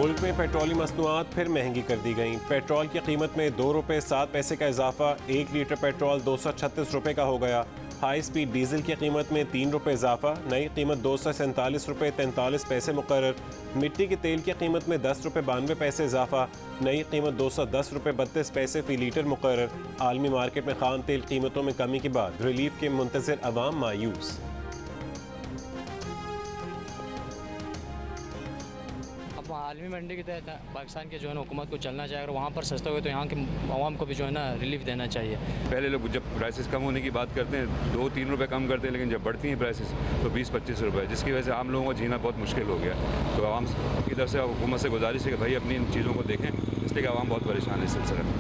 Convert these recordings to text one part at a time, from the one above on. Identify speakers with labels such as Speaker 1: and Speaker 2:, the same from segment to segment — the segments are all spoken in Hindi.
Speaker 1: मुल्क में पेट्रोलियम मसनूआत फिर महंगी कर दी गई। पेट्रोल की कीमत में 2 रुपये 7 पैसे का इजाफा। 1 लीटर पेट्रोल 236 रुपये का हो गया। हाई स्पीड डीजल की कीमत में 3 रुपये इजाफा। नई कीमत 247 रुपये 43 पैसे मुकर्रर। मिट्टी के तेल की कीमत में 10 रुपये 92 पैसे इजाफा। नई कीमत 210 रुपये 32 पैसे फी लीटर मुकर्रर। आलमी मार्केट में खाम तेल कीमतों में कमी के बाद रिलीफ के मुंतज़िर अवाम मायूस।
Speaker 2: आलमी मंडी के तहत पाकिस्तान के जो है ना हुकूमत को चलना चाहिए और वहाँ पर सस्ता हुए तो यहाँ के आवाम को भी जो है ना रिलीफ देना चाहिए।
Speaker 3: पहले लोग जब प्राइसेस कम होने की बात करते हैं 2-3 रुपए कम करते हैं, लेकिन जब बढ़ती हैं प्राइसेस तो 20-25 रुपए, जिसकी वजह से आम लोगों को जीना बहुत मुश्किल हो गया। तो आवाम की तरफ से हुकूमत से गुजारिश है कि भाई अपनी इन चीज़ों को देखें, इसलिए आवाम बहुत परेशान है इस सिलसिले में।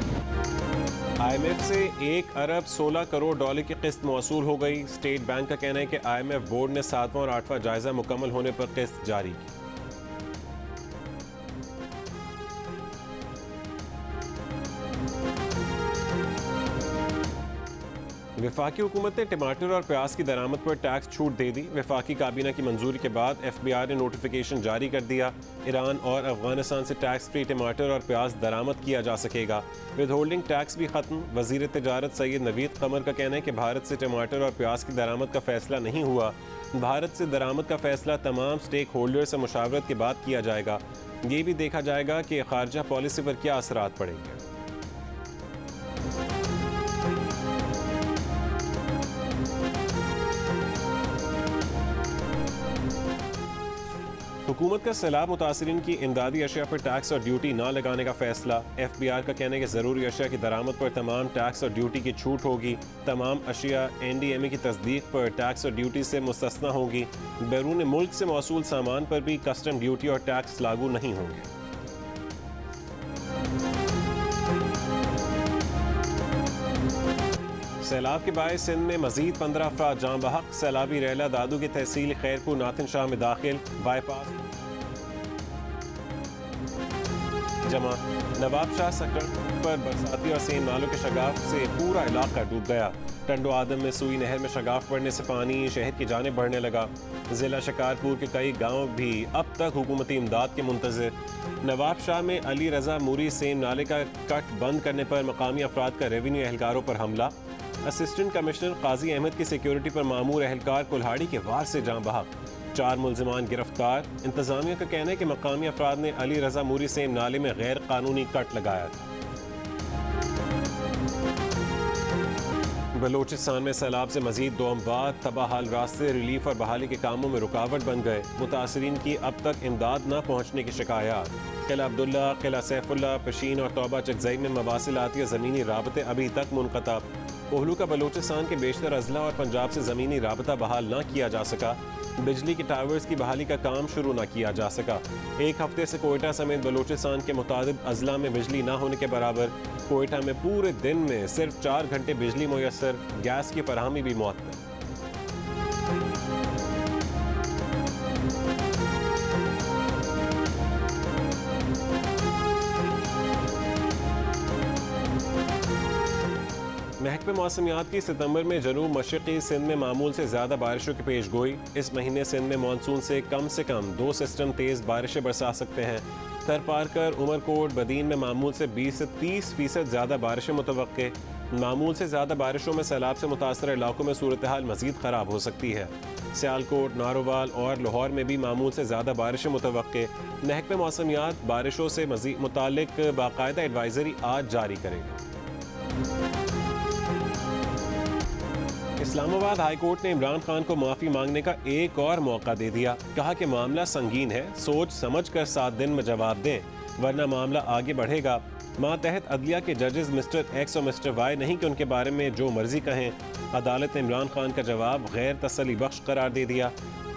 Speaker 1: IMF से 1 अरब 16 करोड़ डॉलर की किस्त मौसूल हो गई। स्टेट बैंक का कहना है कि IMF बोर्ड ने 7वां और 8वां जायजा मुकम्मल होने पर किस्त जारी की। वफाकी हुकूमत ने टमाटर और प्याज की दरामद पर टैक्स छूट दे दी। वफाकी काबीना की मंजूरी के बाद FBI ने नोटिफिकेशन जारी कर दिया। ईरान और अफगानिस्तान से टैक्स फ्री टमाटर और प्याज दरामद किया जा सकेगा। विद होल्डिंग टैक्स भी खत्म। वजीर तिजारत सैयद नवीद कमर का कहना है कि भारत से टमाटर और प्याज की दरामद का फैसला नहीं हुआ। भारत से दरामद का फैसला तमाम स्टेक होल्डर से मुशावरत के बाद किया जाएगा। ये भी देखा जाएगा कि खारजा पॉलिसी पर क्या असरात पड़ेंगे। हुकूमत का सैलाब मुतासरीन की इमदादी अशिया पर टैक्स और ड्यूटी ना लगाने का फैसला। FBI का कहना है कि ज़रूरी अशिया की दरामद पर तमाम टैक्स और ड्यूटी की छूट होगी। तमाम अशिया NDMA की तस्दीक पर टैक्स और ड्यूटी से मुस्तस्ना होगी। बैरून मुल्क से मौसूल सामान पर भी कस्टम ड्यूटी और टैक्स लागू नहीं होंगे। सैलाब के बायस सिंध में मजीद 15 अफराद जाँ बहक। सैलाबी रैला दादू की तहसील खैरपुर नातिन शाह में दाखिल। बाईपास जमा। नवाब शाह सेक्टर पर बरसाती और सेम नालों के शगाफ से पूरा इलाका डूब गया। टंडो आदम में सुई नहर में शगाफ बढ़ने से पानी शहर की जानिब बढ़ने लगा। जिला शिकारपुर के कई गांव भी अब तक हुकूमती इमदाद के मुंतज़िर। नवाब शाह में अली रजा मूरी सेम नाले का कट बंद करने पर मकामी अफराद का रेवेन्यू एहलकारों पर हमला। असिस्टेंट कमिश्नर काजी अहमद की सिक्योरिटी पर मामूर एहलकार कुल्हाड़ी के वार से जाँ बहक। 4 मुलजिमान गिरफ्तार। इंतजामिया का कहना है कि मकामी अफराद ने अली रजा मूरी सेम नाले में गैर कानूनी कट लगाया था। बलोचिस्तान में सैलाब से मजीद 2 अमवात। तबाहाल रास्ते रिलीफ और बहाली के कामों में रुकावट बन गए। मुतासरीन की अब तक इमदाद न पहुँचने की शिकायत। किला अब्दुल्ला, किला सैफुल्ला, पशीन और तौबा चकजई में मवासिलाती ज़मीनी राबते अभी तक मुनक़ता। कोहलू का बलोचिस्तान के बेशतर अजला और पंजाब से ज़मीनी राबता बहाल न किया जा सका। बिजली के टावर्स की बहाली का काम शुरू न किया जा सका। 1 हफ्ते से कोयटा समेत बलोचिस्तान के मुतादिद अजला में बिजली न होने के बराबर। कोयटा में पूरे दिन में सिर्फ 4 घंटे बिजली मुयस्सर। गैस की फराहमी भी मुअत्तल। महकमे मौसमियात की सितंबर में जनूब मशरक़ी सिंध में मामूल से ज़्यादा बारिशों की पेश गोई। इस महीने सिंध में मानसून से कम 2 सिस्टम तेज़ बारिशें बरसा सकते हैं। थरपारकर, उमरकोट, बदीन में मामूल से 20 से 30% ज़्यादा बारिशें मुतवक्के। मामूल से ज़्यादा बारिशों में सैलाब से मुतासर इलाकों में सूरत हाल मज़ीद ख़राब हो सकती है। सियालकोट, नारोवाल और लाहौर में भी मामूल से ज़्यादा बारिशें मुतवक्के। महकमे मौसमियात बारिशों से मुतालिक बाकायदा एडवाइजरी आज जारी करेगा। इस्लामाबाद हाई कोर्ट ने इमरान खान को माफ़ी मांगने का एक और मौका दे दिया। कहा कि मामला संगीन है, सोच समझ कर 7 दिन में जवाब दें, वरना मामला आगे बढ़ेगा। मातहत अदलिया के जजेस मिस्टर एक्स और मिस्टर वाई नहीं कि उनके बारे में जो मर्जी कहें। अदालत ने इमरान खान का जवाब गैर तसल्ली बख्श करार दे दिया।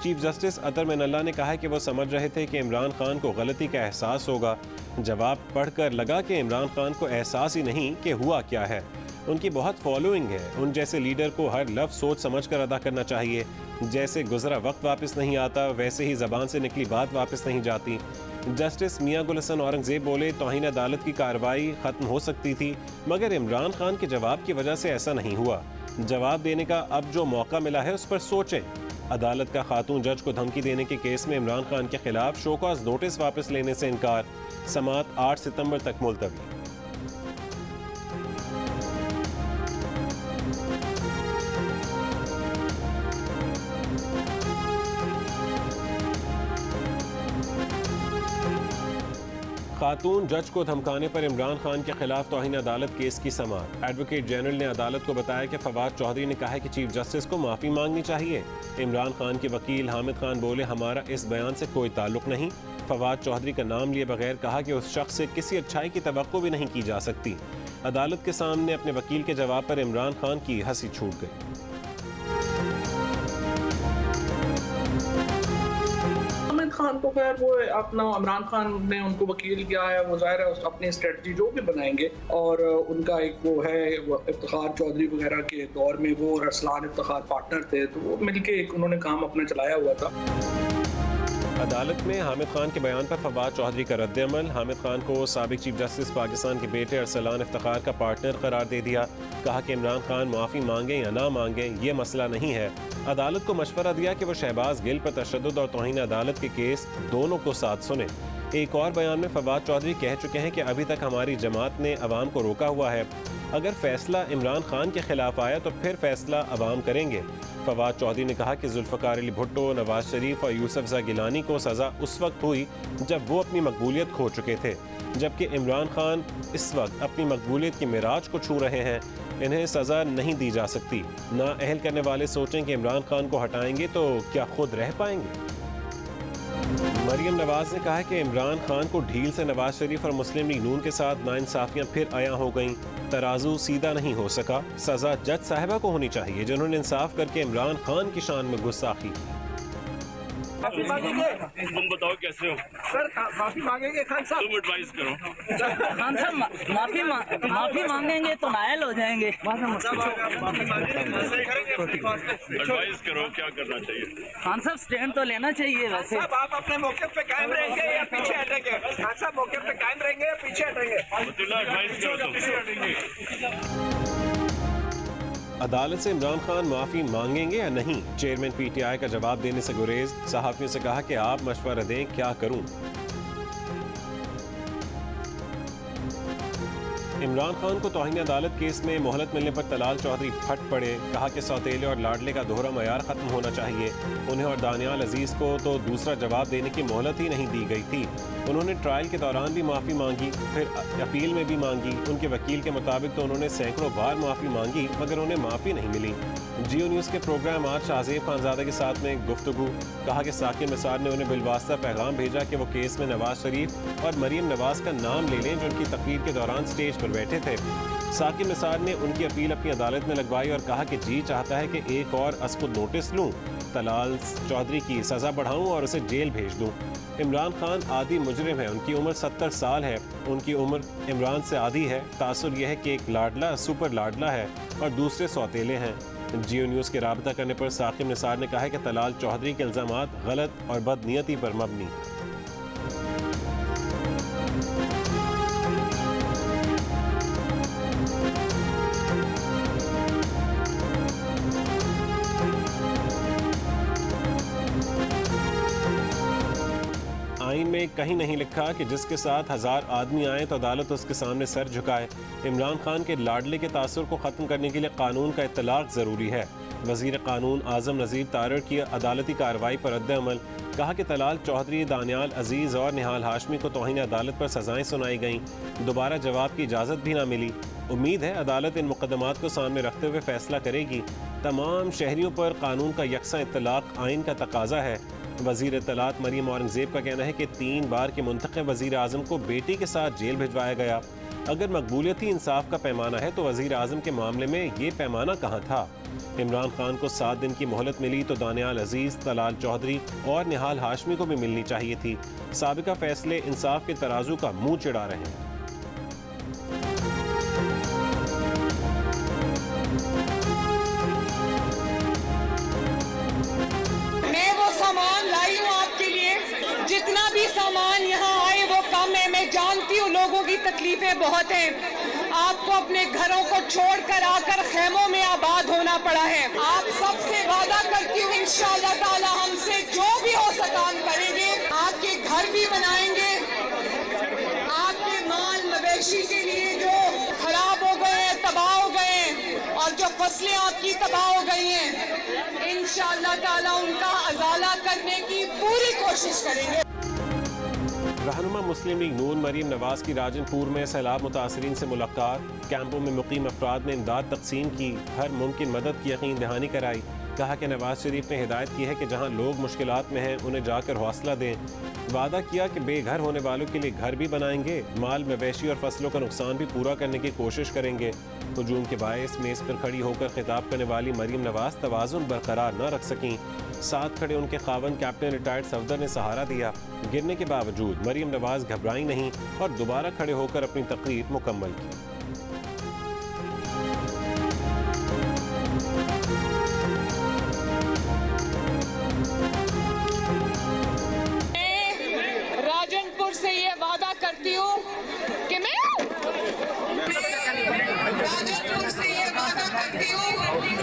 Speaker 1: चीफ जस्टिस अतर मिनल्ला ने कहा कि वो समझ रहे थे कि इमरान खान को गलती का एहसास होगा। जवाब पढ़कर लगा कि इमरान खान को एहसास ही नहीं कि हुआ क्या है। उनकी बहुत फॉलोइंग है। उन जैसे लीडर को हर लफ्ज़ सोच समझ कर अदा करना चाहिए। जैसे गुजरा वक्त वापस नहीं आता, वैसे ही ज़बान से निकली बात वापस नहीं जाती। जस्टिस मियां गुल हसन औरंगजेब बोले, तौहीन अदालत की कार्रवाई ख़त्म हो सकती थी, मगर इमरान खान के जवाब की वजह से ऐसा नहीं हुआ। जवाब देने का अब जो मौका मिला है उस पर सोचें। अदालत का खातून जज को धमकी देने के केस में इमरान खान के खिलाफ शो कॉज नोटिस वापस लेने से इनकार, समाअत 8 सितंबर तक मुलतवी। खातून जज को धमकाने पर इमरान खान के खिलाफ तौहीन अदालत केस की समाअत। एडवोकेट जनरल ने अदालत को बताया कि फवाद चौधरी ने कहा है कि चीफ जस्टिस को माफ़ी मांगनी चाहिए। इमरान खान के वकील हामिद खान बोले, हमारा इस बयान से कोई ताल्लुक नहीं। फवाद चौधरी का नाम लिए बगैर कहा कि उस शख्स से किसी अच्छाई की तवक्को भी नहीं की जा सकती। अदालत के सामने अपने वकील के जवाब पर इमरान खान की हंसी छूट गई।
Speaker 4: खान को खैर वो अपना इमरान खान ने उनको वकील किया है, वो जाहिर है अपनी स्ट्रेटजी जो भी बनाएंगे, और उनका एक वो है वो इफ्तिखार चौधरी वगैरह के दौर में वो और अरसलान इफ्तिखार पार्टनर थे, तो वो मिलके एक उन्होंने काम अपना चलाया हुआ था।
Speaker 1: अदालत में हामिद खान के बयान पर फवाद चौधरी का रद्द-ए-अमल। हामिद खान को साबिक चीफ जस्टिस पाकिस्तान के बेटे अरसलान इफ्तिखार का पार्टनर करार दे दिया। कहा कि इमरान खान माफ़ी मांगे या ना मांगे ये मसला नहीं है। अदालत को मशवरा दिया कि वो शहबाज गिल पर तशद्दुद और तौहीन अदालत के केस दोनों को साथ सुने। एक और बयान में फवाद चौधरी कह चुके हैं कि अभी तक हमारी जमात ने अवाम को रोका हुआ है। अगर फैसला इमरान खान के खिलाफ आया तो फिर फैसला अवाम करेंगे। फवाद चौधरी ने कहा कि जुल्फ़िकार अली भुट्टो, नवाज शरीफ और यूसुफज़ा गिलानी को सज़ा उस वक्त हुई जब वो अपनी मकबूलियत खो चुके थे, जबकि इमरान खान इस वक्त अपनी मकबूलियत की मिराज को छू रहे हैं। इन्हें सज़ा नहीं दी जा सकती। नाअहल करने वाले सोचें कि इमरान खान को हटाएंगे तो क्या खुद रह पाएंगे? मरियम नवाज ने कहा है कि इमरान खान को ढील से नवाज शरीफ और मुस्लिम लीग नून के साथ नाइंसाफियां फिर आया हो गईं। तराजू सीधा नहीं हो सका। सजा जज साहिबा को होनी चाहिए जिन्होंने इंसाफ करके इमरान खान की शान में गुस्ताखी की।
Speaker 5: तुम बताओ कैसे हो
Speaker 6: सर? माफी मांगेंगे खान साहब?
Speaker 5: तुम एडवाइस करो।
Speaker 6: खान साहब माफी मांगेंगे तो नायल हो जाएंगे।
Speaker 5: एडवाइस करो क्या करना चाहिए।
Speaker 6: खान साहब स्टैंड तो लेना चाहिए वैसे।
Speaker 7: आप अपने मौके पे कायम रहेंगे या पीछे हटेंगे? खान साहब मौके पे कायम रहेंगे या पीछे हटेंगे?
Speaker 5: एडवाइस करो तुम।
Speaker 1: अदालत से इमरान खान माफी मांगेंगे या नहीं? चेयरमैन पीटीआई का जवाब देने से गुरेज। सहाफियों से कहा कि आप मशवरा दें, क्या करूं? इमरान खान को तौहीन अदालत केस में मोहलत मिलने पर तलाल चौधरी फट पड़े। कहा कि सौतेले और लाडले का दोहरा मयार खत्म होना चाहिए। उन्हें और दानियाल अजीज को तो दूसरा जवाब देने की मोहलत ही नहीं दी गई थी। उन्होंने ट्रायल के दौरान भी माफ़ी मांगी, फिर अपील में भी मांगी। उनके वकील के मुताबिक तो उन्होंने सैकड़ों बार माफ़ी मांगी मगर उन्हें माफ़ी नहीं मिली। जियो न्यूज़ के प्रोग्राम आज शाहजेब खानजादा के साथ में गुफ्तगू। कहा कि साकिब निसार ने उन्हें बिलवास्ता पैगाम भेजा कि वो केस में नवाज शरीफ और मरियम नवाज का नाम ले लें जो उनकी तकरीर के दौरान स्टेज पर बैठे थे। साकिब निसार ने उनकी अपील अपनी अदालत में लगवाई और कहा कि जी चाहता है कि एक और असकुद नोटिस लूं, तलाल चौधरी की सज़ा बढ़ाऊं और उसे जेल भेज दूं। इमरान खान आदी मुजरिम है। उनकी उम्र 70 साल है। उनकी उम्र इमरान से आधी है। तासुर यह है कि एक लाडला सुपर लाडला है और दूसरे सौतेले हैं। जियो न्यूज़ के राबता करने पर साकिब निसार ने कहा है कि तलाल चौधरी के इल्ज़ामात गलत और बदनीयती पर मबनी। आईन में कहीं नहीं लिखा कि जिसके साथ 1000 आदमी आए तो अदालत उसके सामने सर झुकाए। इमरान खान के लाडले के तासुर को ख़त्म करने के लिए कानून का इत्तलाक ज़रूरी है। वज़ीर कानून आज़म नज़ीर तारड़ की अदालती कार्रवाई पर रद्द-ए-अमल। कहा कि तलाल चौधरी, दानियाल अजीज़ और निहाल हाशमी को तौहीन अदालत पर सज़ाएँ सुनाई गईं। दोबारा जवाब की इजाज़त भी ना मिली। उम्मीद है अदालत इन मुकदमात को सामने रखते हुए फैसला करेगी। तमाम शहरियों पर कानून का यकसा इत्तलाक आइन का तकाजा है। वज़ीर इत्तलात मरियम औरंगज़ेब का कहना है कि 3 बार के मुंतखब वज़ीर आज़म को बेटी के साथ जेल भिजवाया गया। अगर मकबूलियत ही इंसाफ का पैमाना है तो वज़ीर आज़म के मामले में ये पैमाना कहाँ था? इमरान खान को 7 दिन की मोहलत मिली तो दानियाल अजीज़, तलाल चौधरी और निहाल हाशमी को भी मिलनी चाहिए थी। साबिका फैसले इंसाफ के तराजू का मुंह चिढ़ा रहे हैं।
Speaker 8: सामान लाई हूँ आपके लिए। जितना भी सामान यहाँ आए वो कम है। मैं जानती हूँ लोगों की तकलीफें बहुत हैं। आपको अपने घरों को छोड़कर आकर खेमों में आबाद होना पड़ा है। आप सबसे वादा करती हूँ इंशाअल्लाह ताला हमसे जो भी हो सका हम करेंगे। आपके घर भी बनाएंगे, आपके माल मवेशी के लिए जो खराब हो गए हैं, तबाह हो गए हैं, और जो फसलें आपकी तबाह हो गई हैं, इंशाअल्लाह ताला उनका अजाला करने की पूरी कोशिश करेंगे।
Speaker 1: रहनुमा मुस्लिम लीग नून मरीम नवाज की राजनपुर में सैलाब मुतासरीन से मुलाकात। कैंपों में मुकीम अफराद ने इमदाद तकसीम की, हर मुमकिन मदद की यकीन दहानी कराई। कहा कि नवाज शरीफ ने हिदायत की है कि जहां लोग मुश्किलात में हैं उन्हें जाकर हौसला दें। वादा किया कि बेघर होने वालों के लिए घर भी बनाएंगे, माल मवेशी और फसलों का नुकसान भी पूरा करने की कोशिश करेंगे। हुजूम के बायस मेज पर खड़ी होकर खिताब करने वाली मरीम नवाज तवाज़ुन बरकरार न रख सकीं। साथ खड़े उनके खावन कैप्टन रिटायर्ड सफदर ने सहारा दिया। गिरने के बावजूद मरीम नवाज घबराई नहीं और दोबारा खड़े होकर अपनी तकरीर मुकम्मल की।
Speaker 8: राजनपुर से ये वादा करती हूँ कि मैं राजनपुर से ये वादा करती हूँ कि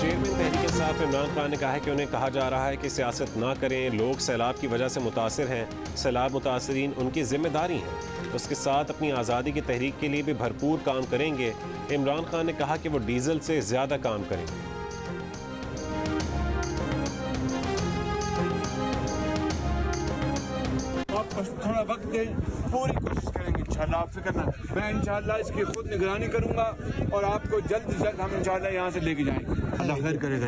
Speaker 1: चेयरमैन तहरीक इंसाफ इमरान खान ने कहा है कि उन्हें कहा जा रहा है कि सियासत ना करें, लोग सैलाब की वजह से मुतासिर हैं, सैलाब मुतासरीन उनकी जिम्मेदारी है। उसके साथ अपनी आज़ादी की तहरीक के लिए भी भरपूर काम करेंगे। इमरान खान ने कहा कि वो डीजल से ज़्यादा काम करेंगे।
Speaker 9: आप थोड़ा वक्त दें, पूरी कोशिश करेंगे इंशाल्लाह। आप फिक्र ना, मैं इंशाल्लाह इसकी खुद निगरानी करूंगा और आपको जल्द से जल्द हम इंशाल्लाह यहाँ से लेके जाएंगे। अल्लाह खैर करेगा।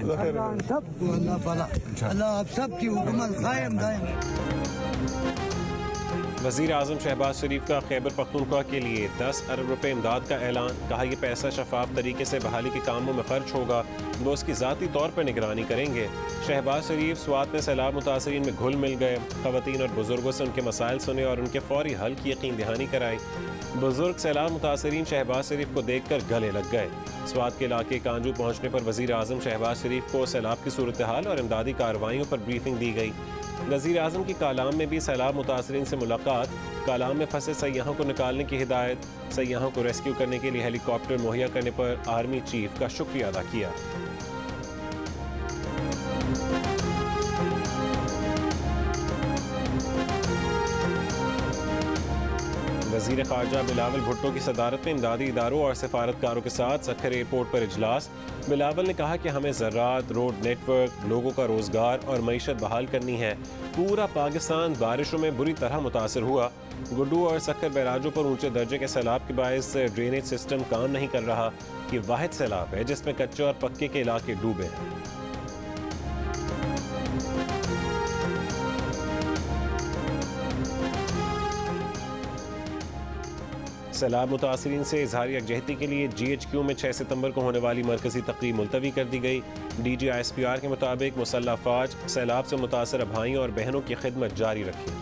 Speaker 10: अल्लाह आप सबकी हुकूमत कायम दायम।
Speaker 1: वज़ीर आज़म शहबाज शरीफ का खैबर पख्तूनख्वा के लिए 10 अरब रुपए इमदाद का ऐलान। कहा यह पैसा शफाफ तरीके से बहाली के कामों में खर्च होगा, वो उसकी ज़ाती तौर पर निगरानी करेंगे। शहबाज शरीफ स्वात में सैलाब मुतासरीन में घुल मिल गए, ख़वातीन और बुजुर्गों से उनके मसाइल सुने और उनके फौरी हल की यकीन दहानी कराई। बुजुर्ग सैलाब मुतासरीन शहबाज शरीफ को देख कर गले लग गए। स्वात के इलाके कांजू पहुँचने पर वज़ीर आज़म शहबाज शरीफ को सैलाब की सूरत हाल और इमदादी कार्रवाइयों पर ब्रीफिंग दी गई। वज़ीर आज़म की कालाम में भी सैलाब मुतासरीन से मुलाकात। कालाम में फंसे सयाहों को निकालने की हिदायत। सयाहों को रेस्क्यू करने के लिए हेलीकॉप्टर मुहैया करने पर आर्मी चीफ का शुक्रिया अदा किया। वज़ीर ख़ारजा बिलावल भुट्टो की सदारत में इमदादी इदारों और सफारतकारों के साथ सखर एयरपोर्ट पर इजलास। बिलावल ने कहा कि हमें ज़राअत, रोड नेटवर्क, लोगों का रोज़गार और मईशत बहाल करनी है। पूरा पाकिस्तान बारिशों में बुरी तरह मुतासर हुआ। गुड्डू और सखर बैराजों पर ऊंचे दर्जे के सैलाब के बायस ड्रेनेज सिस्टम काम नहीं कर रहा। ये वाहिद सैलाब है जिसमें कच्चे और पक्के के इलाके डूबे हैं। सैलाब मुतासरीन से इजहार यकजहती के लिए GHQ में 6 सितंबर को होने वाली मरकजी तकरीब मुलतवी कर दी गई। DG ISPR के मुताबिक मुसल्लह अफवाज सैलाब से मुतासर भाइयों और बहनों की खिदमत जारी रखेगी।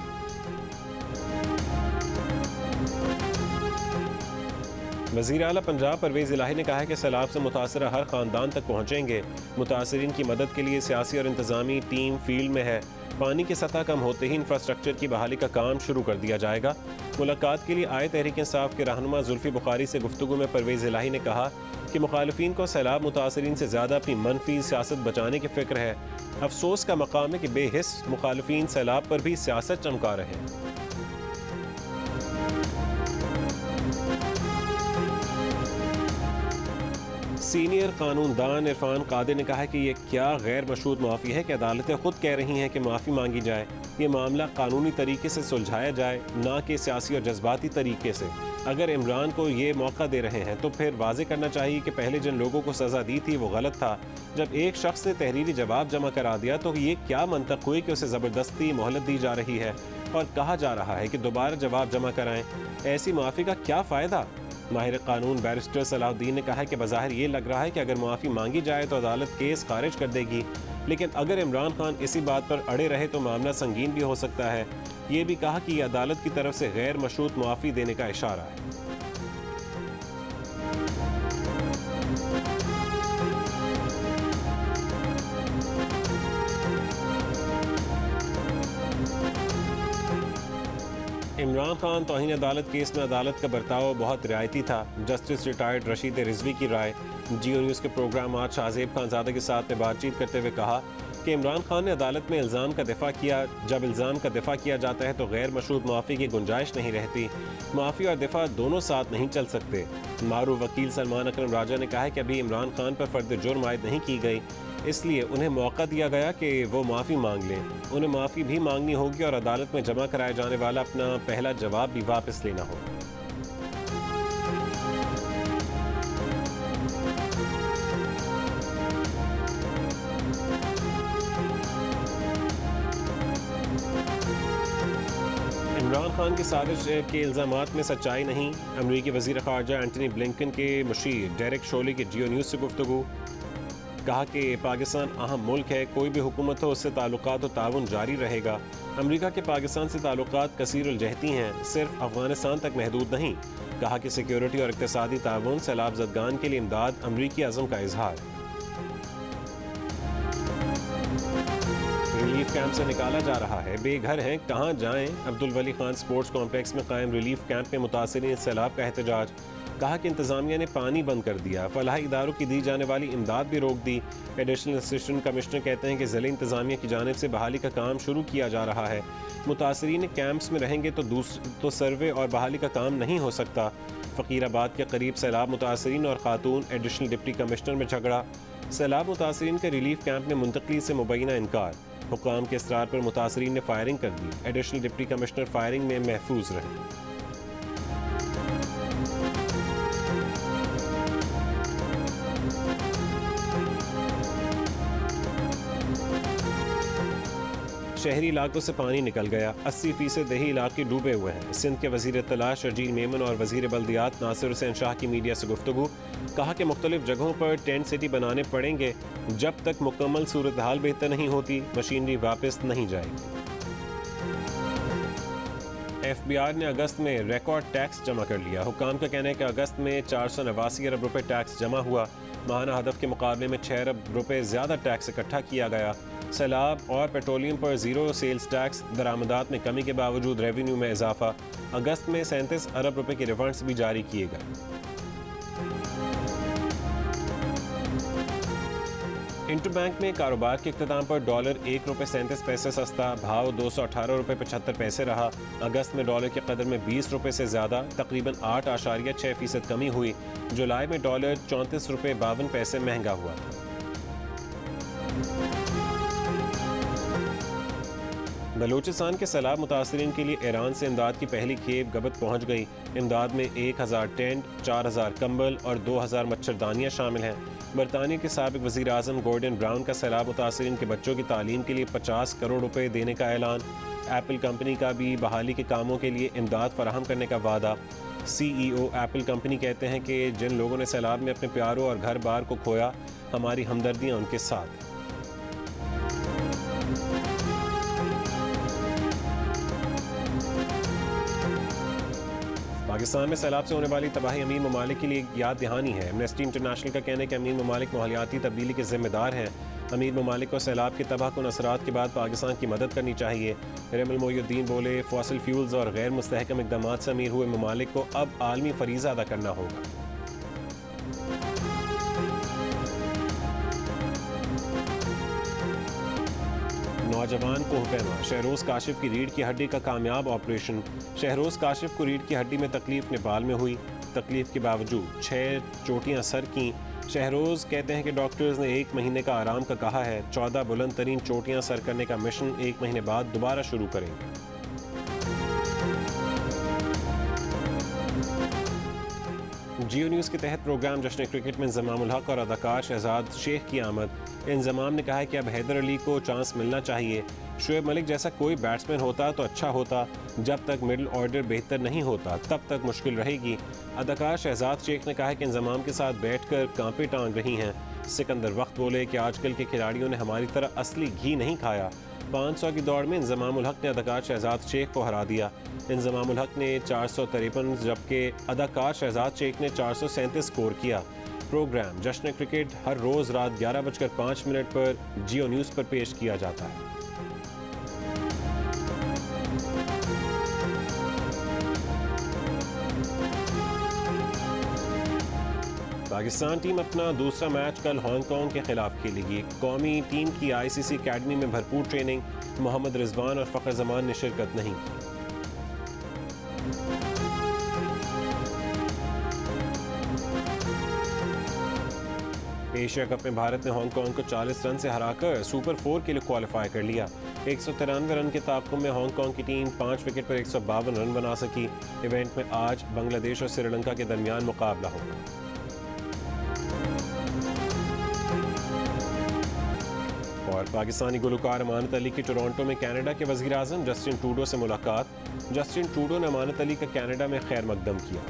Speaker 1: वज़ीर आला पंजाब परवेज़ इलाही ने कहा है कि सैलाब से मुतासर हर ख़ानदान तक पहुँचेंगे। मुतासरीन की मदद के लिए सियासी और इंतज़ामी टीम फील्ड में है। पानी की सतह कम होते ही इंफ्रास्ट्रक्चर की बहाली का काम शुरू कर दिया जाएगा। मुलाकात के लिए आए तहरीक इंसाफ के रहनुमा जुल्फ़ी बुखारी से गुफ्तगू में परवेज़ इलाही ने कहा कि मुखालिफिन को सैलाब मुतासरीन से ज़्यादा अपनी मनफी सियासत बचाने की फ़िक्र है। अफसोस का मकाम है कि बेहिस मुखालिफिन सैलाब पर भी सियासत चमका रहे हैं। सीनियर कानूनदान इरफान कादिर ने कहा है कि यह क्या गैर मशरूत माफ़ी है कि अदालतें खुद कह रही हैं कि माफ़ी मांगी जाए। ये मामला कानूनी तरीके से सुलझाया जाए, ना कि सियासी और जज्बाती तरीके से। अगर इमरान को ये मौका दे रहे हैं तो फिर वाज़े करना चाहिए कि पहले जिन लोगों को सज़ा दी थी वो गलत था। जब एक शख्स ने तहरीरी जवाब जमा करा दिया तो ये क्या मंतक हुई कि उसे ज़बरदस्ती मोहलत दी जा रही है और कहा जा रहा है कि दोबारा जवाब जमा कराएं। ऐसी माफ़ी का क्या फ़ायदा? माहिर कानून बैरिस्टर सलाहुद्दीन ने कहा है कि बज़ाहिर ये लग रहा है कि अगर माफ़ी मांगी जाए तो अदालत केस खारिज कर देगी, लेकिन अगर इमरान खान इसी बात पर अड़े रहे तो मामला संगीन भी हो सकता है। ये भी कहा कि यह अदालत की तरफ से गैर मशरूत माफ़ी देने का इशारा है। इमरान खान तौहीन अदालत केस में अदालत का बर्ताव बहुत रियायती था। जस्टिस रिटायर्ड रशीद रिजवी की राय। जियो न्यूज़ के प्रोग्राम आज शाहजेब खानजादा के साथ में बातचीत करते हुए कहा कि इमरान खान ने अदालत में इल्ज़ाम का दिफा किया। जब इल्ज़ाम का दिफा किया जाता है तो गैर मशरूत माफ़ी की गुंजाइश नहीं रहती। माफ़ी और दिफा दोनों साथ नहीं चल सकते। मारूफ वकील सलमान अकरम राजा ने कहा है कि अभी इमरान खान पर फर्द जुर्म आयद नहीं की गई, इसलिए उन्हें मौका दिया गया कि वो माफ़ी मांग लें। उन्हें माफ़ी भी मांगनी होगी और अदालत में जमा कराया जाने वाला अपना पहला जवाब भी वापस लेना होगा। इमरान खान की साजिश के इल्ज़ामात में सच्चाई नहीं। अमरीकी वज़ीर ख़ारजा एंटनी ब्लिंकन के मुशीर डेरेक शोली की जियो न्यूज़ से गुफ्तगू। कहा कि पाकिस्तान अहम मुल्क है, कोई भी हुकूमत हो उससे ताल्लुकात और ताउन जारी रहेगा। अमरीका के पाकिस्तान से ताल्लुकात कसीरुल जहती हैं, सिर्फ अफगानिस्तान तक महदूद नहीं। कहा कि सिक्योरिटी और इक़्तिसादी ताउन, सैलाब ज़दगान के लिए इमदाद अमरीकी अज़म का इजहार। रिलीफ कैंप से निकाला जा रहा है, बेघर हैं कहाँ जाएं। अब्दुल वली खान स्पोर्ट्स कॉम्प्लेक्स में कायम रिलीफ कैंप में मुतासिरीन सैलाब का एहतजाज। कहा कि इंतजामिया ने पानी बंद कर दिया, फलाही इदारों की दी जाने वाली इमदाद भी रोक दी। एडिशनल असिस्टेंट कमिश्नर कहते हैं कि ज़िले इंतजामिया की जानिब से बहाली का काम शुरू किया जा रहा है। मुतासिरीन कैंप्स में रहेंगे तो सर्वे और बहाली का काम नहीं हो सकता। फ़कीराबाद के करीब सैलाब मुतासिरीन और खातून एडिशनल डिप्टी कमिश्नर में झगड़ा। सैलाब मुतासिरीन के रिलीफ कैंप में मुंतकली से मुबैना इनकार। हुकाम के इसरार पर मुतासिरीन ने फायरिंग कर दी। एडिशनल डिप्टी कमिश्नर फायरिंग में महफूज रहे। शहरी इलाकों से पानी निकल गया, 80% दही इलाके डूबे हुए हैं। सिंध के वजीर तलाश शर्जील मेमन और वजीर बल्दियात नासिर हुसैन शाह की मीडिया से गुफ्तगू। कहा कि मुख्तलिफ जगहों पर टेंट सिटी बनाने पड़ेंगे, जब तक मुकम्मल सूरत हाल बेहतर नहीं होती मशीनरी वापस नहीं जाएगी। FBI ने अगस्त में रिकॉर्ड टैक्स जमा कर लिया। हुकाम का कहना है कि अगस्त में 489 अरब रुपए टैक्स जमा हुआ। माहाना हदफ के मुकाबले में 6 अरब रुपए ज़्यादा टैक्स इकट्ठा किया गया। सैलाब और पेट्रोलियम पर ज़ीरो सेल्स टैक्स, दरामदात में कमी के बावजूद रेवेन्यू में इजाफा। अगस्त में 37 अरब रुपए के रिफंड्स भी जारी किए गए। इंटरबैंक में कारोबार के इख्तिताम पर डॉलर $1.37 सस्ता, भाव 218 रुपये 75 पैसे रहा। अगस्त में डॉलर की कदर में 20 रुपये से ज़्यादा, तकरीबन 8.6% कमी हुई। जुलाई में डॉलर 34 रुपये 52 पैसे महंगा हुआ था। बलूचिस्तान के सैलाब मुतासरीन के लिए ईरान से इमदाद की पहली खेप गबत पहुँच गई। इमदाद में 1000 टेंट, 4000 कंबल और 2000 मच्छरदानियाँ शामिल हैं। बरतानिया के साबिक वज़ीर आज़म गॉर्डन ब्राउन का सैलाब मुतासरीन के बच्चों की तालीम के लिए 50 करोड़ रुपए देने का ऐलान। एप्पल कंपनी का भी बहाली के कामों के लिए इमदाद फराहम करने का वादा। CEO एप्पल कंपनी कहते हैं कि जिन लोगों ने सैलाब में अपने प्यारों और घर बार को खोया, हमारी हमदर्दियाँ उनके साथ। पाकिस्तान में सैलाब से होने वाली तबाही अमीर ममालिक के लिए याद दहानी है। एमनेस्टी इंटरनेशनल का कहना है कि अमीर ममालिक माहौलियाती तब्दीली के जिम्मेदार हैं। अमीर ममालिक को सैलाब के तबाहकुन असरात के बाद पाकिस्तान की मदद करनी चाहिए। रेमल मोयुद्दीन बोले, फॉसिल फ्यूल्स और गैर मुस्तहकम इक़दाम से अमीर हुए ममालिक को अब आलमी फरीज़ा अदा करना होगा। नौजवान कोहपैमा, शहरोज काशिफ की रीढ़ की हड्डी का कामयाब ऑपरेशन। शहरोज काशिफ को रीढ़ की हड्डी में तकलीफ नेपाल में हुई। तकलीफ के बावजूद 6 चोटियां सर की। शहरोज कहते हैं कि डॉक्टर्स ने 1 महीने का आराम का कहा है। 14 बुलंद तरीन चोटियां सर करने का मिशन 1 महीने बाद दोबारा शुरू करेंगे। जियो न्यूज़ के तहत प्रोग्राम जश्न क्रिकेट में इंज़मामुल हक और अदाकार शहजाद शेख की आमद। इंज़माम ने कहा है कि अब हैदर अली को चांस मिलना चाहिए। शुएब मलिक जैसा कोई बैट्समैन होता तो अच्छा होता। जब तक मिडिल ऑर्डर बेहतर नहीं होता तब तक मुश्किल रहेगी। अदाकार शहजाद शेख ने कहा है कि इंज़माम के साथ बैठकर कांपे टांग रही हैं। सिकंदर वक्त बोले कि आजकल के खिलाड़ियों ने हमारी तरह असली घी नहीं खाया। 500 की दौड़ में इंज़मामुल हक ने अदाकार शहजाद शेख को हरा दिया। इंज़मामुल हक ने 453 जबकि अदाकार शहजाद शेख ने 437 स्कोर किया। प्रोग्राम जश्न क्रिकेट हर रोज़ रात 11:05 पर जियो न्यूज़ पर पेश किया जाता है। पाकिस्तान टीम अपना दूसरा मैच कल हांगकांग के खिलाफ खेलेगी। कौमी टीम की आईसीसी अकेडमी में भरपूर ट्रेनिंग, मोहम्मद रिजवान और फ़खर जमान ने शिरकत नहीं की। एशिया कप में भारत ने हांगकांग को 40 रन से हराकर सुपर 4 के लिए क्वालिफाई कर लिया। 193 रन के ताक़ुब में हांगकांग की टीम 5 विकेट पर 152 रन बना सकी। इवेंट में आज बांग्लादेश और श्रीलंका के दरमियान मुकाबला होगा। और पाकिस्तानी गुलकार अमानत अली की टोरंटो में कनाडा के वज़ीर आज़म जस्टिन ट्रूडो से मुलाकात। जस्टिन ट्रूडो ने अमानत अली का कनाडा में खैर मकदम किया।